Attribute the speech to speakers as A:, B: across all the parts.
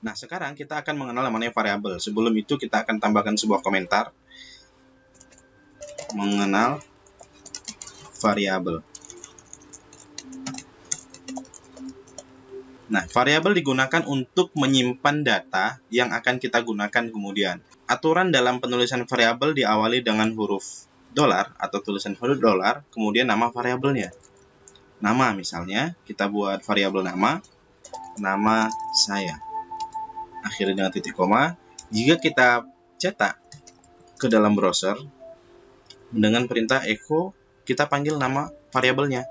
A: Nah, sekarang kita akan mengenal yang namanya variabel. Sebelum itu kita akan tambahkan sebuah komentar. Mengenal variabel. Nah, variabel digunakan untuk menyimpan data yang akan kita gunakan kemudian. Aturan dalam penulisan variabel diawali dengan huruf dolar atau tulisan huruf dolar, kemudian nama variabelnya. Nama misalnya, kita buat variabel nama saya. Akhiri dengan titik koma. Jika kita cetak ke dalam browser dengan perintah echo, kita panggil nama variabelnya,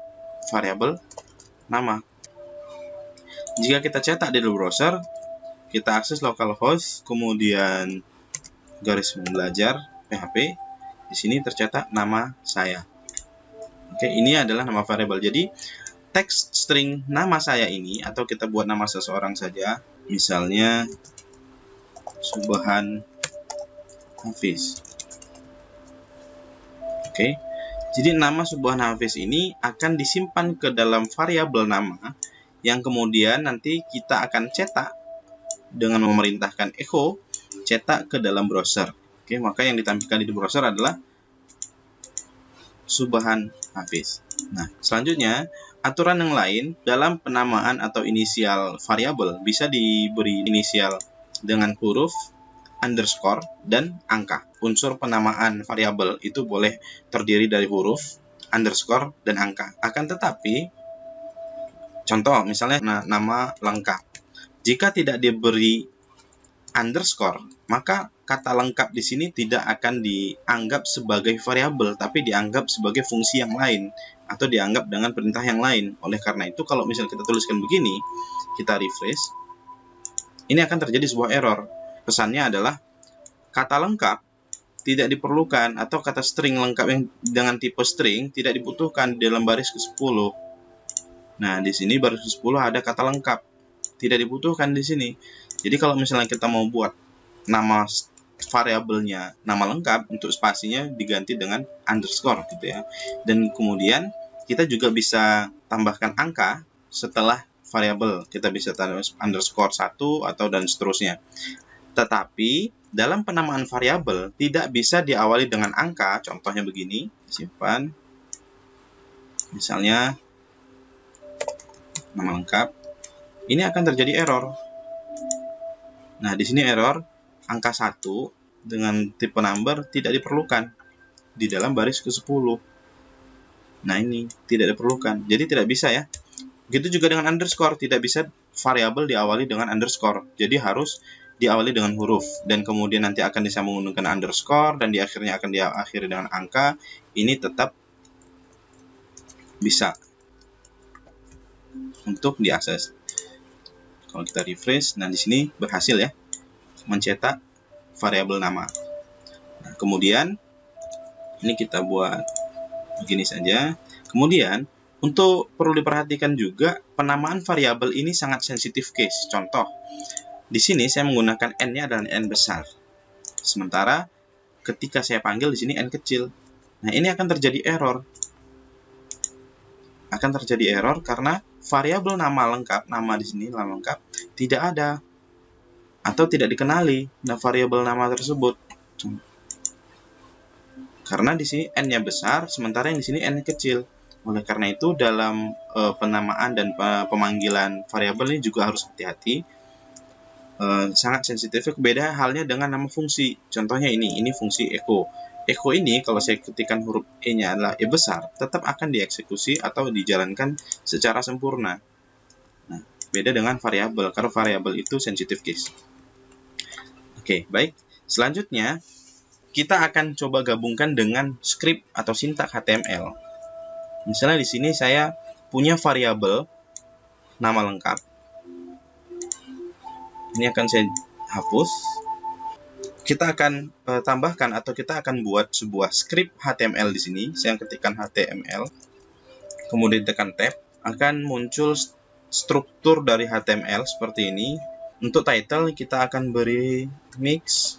A: variabel nama. Jika kita cetak di browser, kita akses localhost, kemudian garis belajar PHP. Di sini tercetak nama saya. Oke, ini adalah nama variabel. Jadi teks string nama saya ini, atau kita buat nama seseorang saja, misalnya Subhan Hafiz. Oke, jadi nama Subhan Hafiz ini akan disimpan ke dalam variabel nama, yang kemudian nanti kita akan cetak dengan memerintahkan echo, cetak ke dalam browser. Oke, maka yang ditampilkan di browser adalah Subhan Hafiz. Nah, selanjutnya, aturan yang lain dalam penamaan atau inisial variabel bisa diberi inisial dengan huruf, underscore, dan angka. Unsur penamaan variabel itu boleh terdiri dari huruf, underscore, dan angka. Akan tetapi, contoh misalnya nama lengkap. Jika tidak diberi underscore, maka kata lengkap di sini tidak akan dianggap sebagai variabel, tapi dianggap sebagai fungsi yang lain, atau dianggap dengan perintah yang lain. Oleh karena itu, kalau misalnya kita tuliskan begini, kita refresh, ini akan terjadi sebuah error. Pesannya adalah kata lengkap tidak diperlukan, atau kata string lengkap yang dengan tipe string tidak dibutuhkan dalam baris ke-10. Nah, di sini baris ke-10 ada kata lengkap, tidak dibutuhkan di sini. Jadi kalau misalnya kita mau buat nama variabelnya nama lengkap, untuk spasinya diganti dengan underscore gitu ya. Dan kemudian kita juga bisa tambahkan angka setelah variabel. Kita bisa tambah underscore 1 atau dan seterusnya. Tetapi dalam penamaan variabel tidak bisa diawali dengan angka. Contohnya begini, simpan. Misalnya nama lengkap. Ini akan terjadi error. Nah, di sini error angka 1 dengan tipe number tidak diperlukan di dalam baris ke-10. Nah, ini tidak diperlukan. Jadi tidak bisa ya. Begitu juga dengan underscore, tidak bisa variabel diawali dengan underscore. Jadi harus diawali dengan huruf, dan kemudian nanti akan disambung menggunakan underscore, dan di akhirnya akan diakhiri dengan angka. Ini tetap bisa untuk diakses. Kalau kita refresh, nah di sini berhasil ya mencetak variabel nama. Nah, kemudian ini kita buat begini saja. Kemudian untuk perlu diperhatikan juga, penamaan variabel ini sangat sensitif case. Contoh, di sini saya menggunakan n-nya adalah n besar. Sementara ketika saya panggil di sini n kecil. Nah, ini akan terjadi error. Akan terjadi error karena variabel nama lengkap, nama di sini nama lengkap tidak ada atau tidak dikenali. Nah, variabel nama tersebut karena di sini n-nya besar, sementara yang di sini n kecil. Oleh karena itu, dalam penamaan dan pemanggilan variabel ini juga harus hati-hati. Sangat sensitif. Beda halnya dengan nama fungsi. Contohnya ini fungsi echo. Echo ini kalau saya ketikkan huruf E-nya adalah E besar, tetap akan dieksekusi atau dijalankan secara sempurna. Nah, beda dengan variabel, karena variabel itu sensitive case. Oke, baik. Selanjutnya, kita akan coba gabungkan dengan script atau sintak HTML. Misalnya di sini saya punya variabel nama lengkap. Ini akan saya hapus. Kita akan tambahkan atau kita akan buat sebuah script HTML di sini. Saya ketikkan HTML, kemudian tekan tab, akan muncul struktur dari HTML seperti ini. Untuk title kita akan beri mix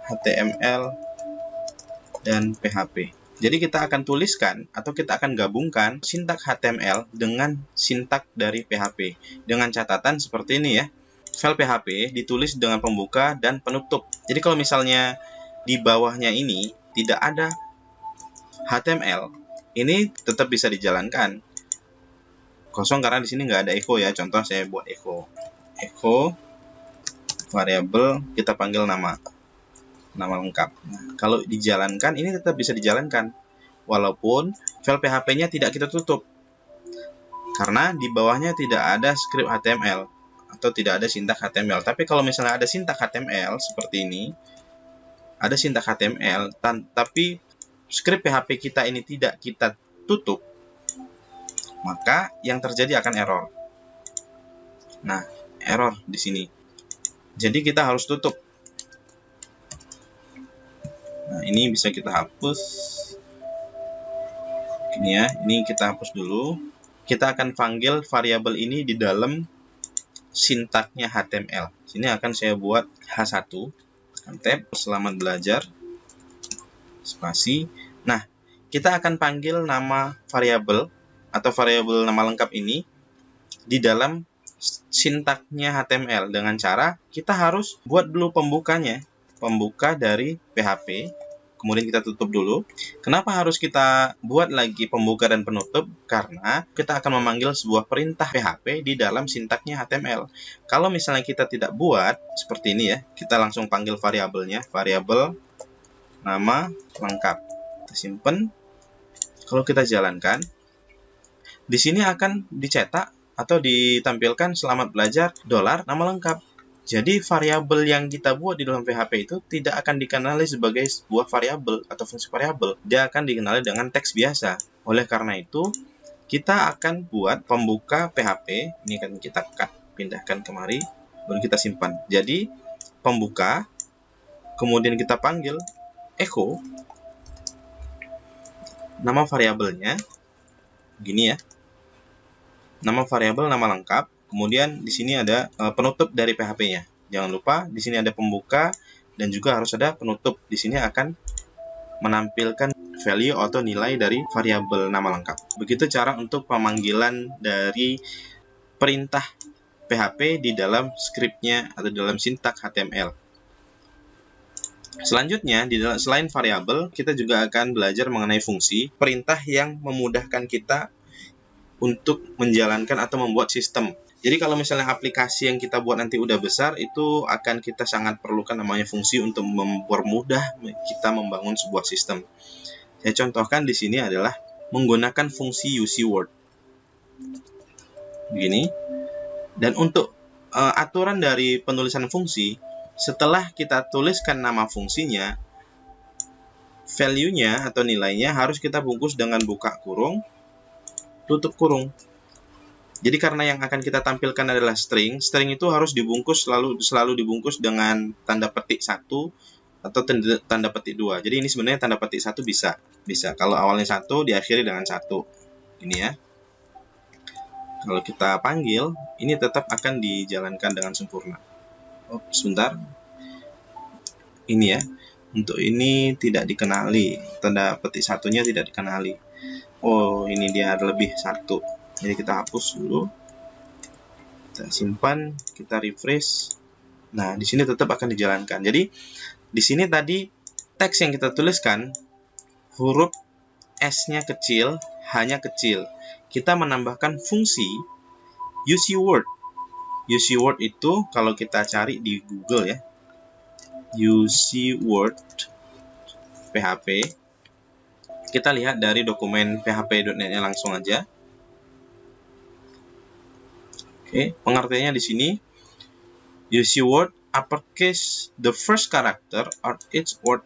A: HTML dan PHP. Jadi kita akan tuliskan atau kita akan gabungkan sintak HTML dengan sintak dari PHP dengan catatan seperti ini ya. file PHP ditulis dengan pembuka dan penutup. Jadi kalau misalnya di bawahnya ini tidak ada HTML, ini tetap bisa dijalankan kosong karena di sini nggak ada echo ya. Contoh saya buat echo variabel, kita panggil nama lengkap. Nah, kalau dijalankan ini tetap bisa dijalankan walaupun file PHP-nya tidak kita tutup karena di bawahnya tidak ada script HTML atau tidak ada sintak HTML. Tapi kalau misalnya ada sintak HTML seperti ini, ada sintak HTML tapi script PHP kita ini tidak kita tutup, maka yang terjadi akan error. Nah, error di sini. Jadi kita harus tutup. Nah, ini bisa kita hapus. Ini ya, ini kita hapus dulu. Kita akan panggil variabel ini di dalam sintaknya HTML. Sini akan saya buat H1. Tab, selamat belajar. Spasi. Nah, kita akan panggil nama variabel atau variabel nama lengkap ini di dalam sintaknya HTML dengan cara kita harus buat dulu pembukanya, pembuka dari PHP, kemudian kita tutup dulu. Kenapa harus kita buat lagi pembuka dan penutup? Karena kita akan memanggil sebuah perintah PHP di dalam sintaknya HTML. Kalau misalnya kita tidak buat seperti ini ya, kita langsung panggil variabelnya, variabel nama lengkap. Kita simpan. Kalau kita jalankan, di sini akan dicetak atau ditampilkan selamat belajar $nama lengkap. Jadi variabel yang kita buat di dalam PHP itu tidak akan dikenali sebagai sebuah variabel atau fungsi variabel. Dia akan dikenali dengan teks biasa. Oleh karena itu, kita akan buat pembuka PHP. Ini akan kita pindahkan kemari, baru kita simpan. Jadi pembuka, kemudian kita panggil echo, nama variabelnya gini ya. Nama variabel nama lengkap, kemudian di sini ada penutup dari PHP-nya. Jangan lupa di sini ada pembuka dan juga harus ada penutup. Di sini akan menampilkan value atau nilai dari variabel nama lengkap. Begitu cara untuk pemanggilan dari perintah PHP di dalam scriptnya atau dalam sintak HTML. Selanjutnya, selain variabel, kita juga akan belajar mengenai fungsi, perintah yang memudahkan kita untuk menjalankan atau membuat sistem. Jadi kalau misalnya aplikasi yang kita buat nanti udah besar, itu akan kita sangat perlukan namanya fungsi untuk mempermudah kita membangun sebuah sistem. Saya contohkan di sini adalah menggunakan fungsi UCWord. Begini. Dan untuk aturan dari penulisan fungsi, setelah kita tuliskan nama fungsinya, value-nya atau nilainya harus kita bungkus dengan buka kurung, tutup kurung. Jadi karena yang akan kita tampilkan adalah string itu harus dibungkus selalu dibungkus dengan tanda petik 1 atau tanda petik 2. Jadi ini sebenarnya tanda petik 1 bisa. Kalau awalnya 1 diakhiri dengan 1. Ini ya. Kalau kita panggil, ini tetap akan dijalankan dengan sempurna. Oh, sebentar. Ini ya. Untuk ini tidak dikenali. Tanda petik 1-nya tidak dikenali. Oh, ini dia lebih 1. Jadi kita hapus dulu. Kita simpan, kita refresh. Nah, di sini tetap akan dijalankan. Jadi, di sini tadi teks yang kita tuliskan, huruf S-nya kecil, hanya kecil. Kita menambahkan fungsi UCWord. UCWord itu kalau kita cari di Google ya. UCWord PHP. Kita lihat dari dokumen php.net-nya langsung aja. Oke, pengertiannya di sini. UCWord uppercase the first character or each word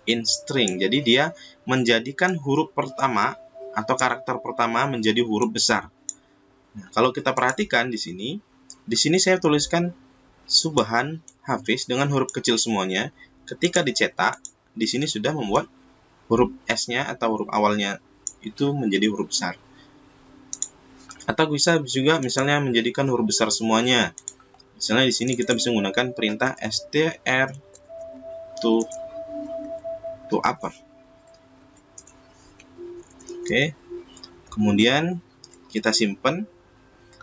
A: in string. Jadi dia menjadikan huruf pertama atau karakter pertama menjadi huruf besar. Nah, kalau kita perhatikan di sini saya tuliskan Subhan Hafiz dengan huruf kecil semuanya. Ketika dicetak, di sini sudah membuat huruf S-nya atau huruf awalnya itu menjadi huruf besar. Atau bisa juga misalnya menjadikan huruf besar semuanya. Misalnya di sini kita bisa menggunakan perintah str to upper. Oke. Kemudian kita simpan.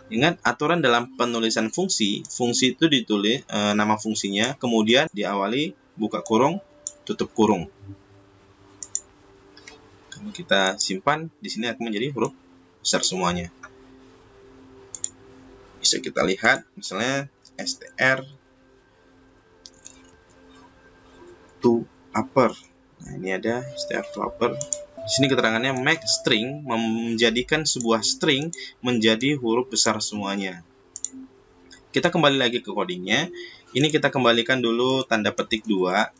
A: Ingat, aturan dalam penulisan fungsi itu ditulis nama fungsinya, kemudian diawali buka kurung, tutup kurung. Kalau kita simpan, di sini akan menjadi huruf besar semuanya. Bisa kita lihat, misalnya str to upper. Nah, ini ada str to upper. Di sini keterangannya make string, menjadikan sebuah string menjadi huruf besar semuanya. Kita kembali lagi ke codingnya. Ini kita kembalikan dulu tanda petik 2.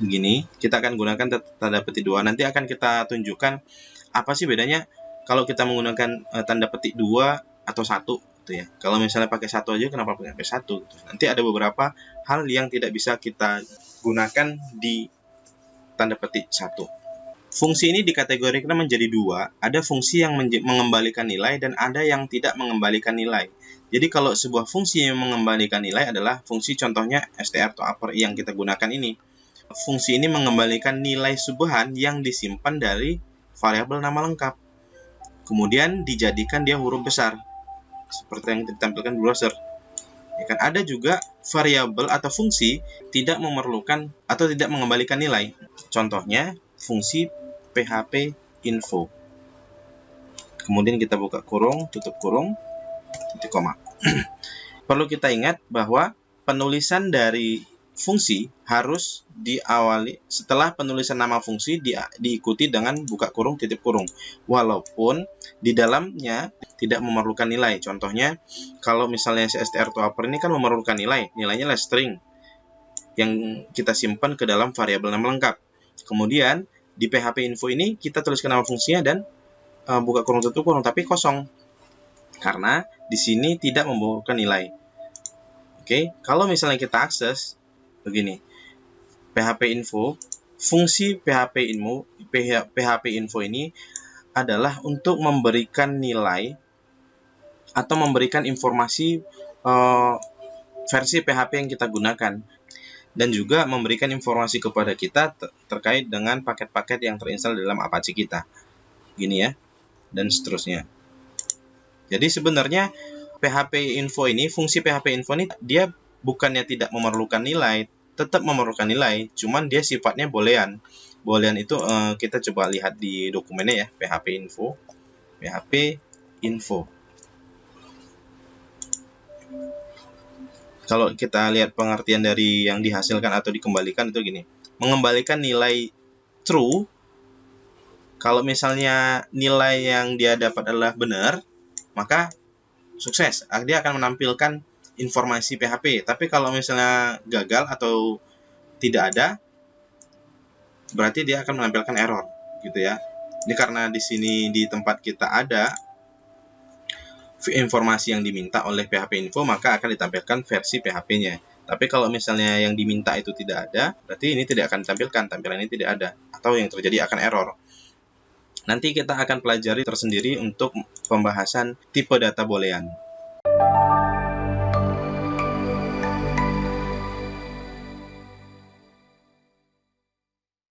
A: Begini, kita akan gunakan tanda petik 2. Nanti akan kita tunjukkan apa sih bedanya kalau kita menggunakan tanda petik 2 atau 1 gitu ya. Kalau misalnya pakai 1 aja, kenapa pakai 1 gitu. Nanti ada beberapa hal yang tidak bisa kita gunakan di tanda petik 1. Fungsi ini dikategorikan menjadi 2. Ada fungsi yang mengembalikan nilai dan ada yang tidak mengembalikan nilai. Jadi kalau sebuah fungsi yang mengembalikan nilai adalah fungsi contohnya str to upper yang kita gunakan ini. Fungsi ini mengembalikan nilai subahan yang disimpan dari variabel nama lengkap. Kemudian dijadikan dia huruf besar. Seperti yang ditampilkan di browser. Ya kan? Ada juga variabel atau fungsi tidak memerlukan atau tidak mengembalikan nilai. Contohnya fungsi php info. Kemudian kita buka kurung, tutup kurung, titik koma. Perlu kita ingat bahwa penulisan dari fungsi harus diawali setelah penulisan nama fungsi diikuti dengan buka kurung, titik kurung. Walaupun di dalamnya tidak memerlukan nilai. Contohnya, kalau misalnya str to upper ini kan memerlukan nilai. Nilainya adalah string yang kita simpan ke dalam variabel nama lengkap. Kemudian di php info ini kita tuliskan nama fungsinya dan buka kurung, tutup kurung, tapi kosong. Karena di sini tidak memerlukan nilai. Oke, kalau misalnya kita akses begini, php info, fungsi php info ini adalah untuk memberikan nilai atau memberikan informasi versi PHP yang kita gunakan dan juga memberikan informasi kepada kita terkait dengan paket-paket yang terinstall dalam Apache kita, gini ya, dan seterusnya. Jadi sebenarnya PHP info ini, fungsi PHP info ini dia bukannya tidak memerlukan nilai, tetap memerlukan nilai, cuman dia sifatnya boolean. Boolean itu kita coba lihat di dokumennya ya, PHP info. Kalau kita lihat pengertian dari yang dihasilkan atau dikembalikan itu gini, mengembalikan nilai true. Kalau misalnya nilai yang dia dapat adalah benar, maka sukses, dia akan menampilkan informasi PHP. Tapi kalau misalnya gagal atau tidak ada, berarti dia akan menampilkan error, gitu ya. Ini karena di sini di tempat kita ada informasi yang diminta oleh PHP info, maka akan ditampilkan versi PHP-nya. Tapi kalau misalnya yang diminta itu tidak ada, berarti ini tidak akan ditampilkan, tampilan ini tidak ada, atau yang terjadi akan error. Nanti kita akan pelajari tersendiri untuk pembahasan tipe data boolean.